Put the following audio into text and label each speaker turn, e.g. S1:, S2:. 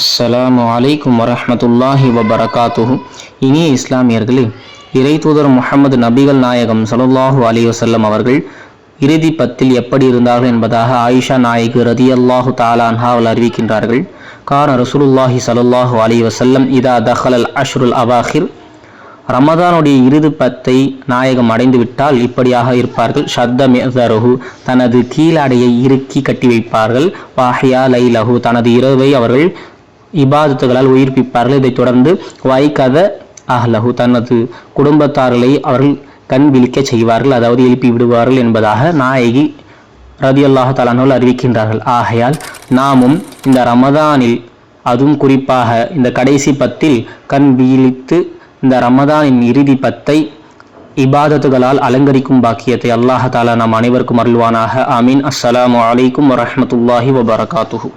S1: அஸ்ஸலாமு அலைக்கும் வரஹ்மத்துல்லாஹி வபரகாத்துஹு. இனிய இஸ்லாமியர்களே, இறை தூதர் முஹம்மது நபிகள் நாயகம் ஸல்லல்லாஹு அலைஹி வஸல்லம் அவர்கள் இறுதி பத்தில் எப்படி இருந்தார்கள் என்பதாக ஆயிஷா நாயகி ரதியல்லாஹு தஆலா அன்ஹா அவர்கள் அறிவிக்கின்றார்கள். கான ரசூலுல்லாஹி ஸல்லல்லாஹு அலைஹி வஸல்லம் இதா தஹலல் அஷ்ருல் அவாஹிர், ரமதானுடைய இறுதி பத்தை நாயகம் அடைந்து விட்டால் இப்படியாக இருப்பார்கள். ஷத்த மிஅதரஹு, தனது கீழடையை இறுக்கி கட்டி வைப்பார்கள். வாஹியா லைலஹு, தனது இரவை அவர்கள் இபாதத்துகளால் உயிர்ப்பிப்பார்கள். இதைத் தொடர்ந்து வைகத அஹ்லஹு, தனது குடும்பத்தார்களை அவர்கள் கண் விழிக்க செய்வார்கள், அதாவது எழுப்பி விடுவார்கள் என்பதாக நாயகி ரதியல்லாஹு தஆலா அன்ஹா அறிவிக்கின்றார்கள். ஆகையால் நாமும் இந்த ரமதானில், அதுவும் குறிப்பாக இந்த கடைசி பத்தில் கண் விழித்து இந்த ரமதானின் இறுதி பத்தை இபாதத்துகளால் அலங்கரிக்கும் பாக்கியத்தை அல்லாஹ் தஆலா நம் அனைவருக்கும் அருள்வானாக. ஆமீன். அஸ்ஸலாமு அலைக்கும் வரஹ்மத்துல்லாஹி வபரகாத்துஹு.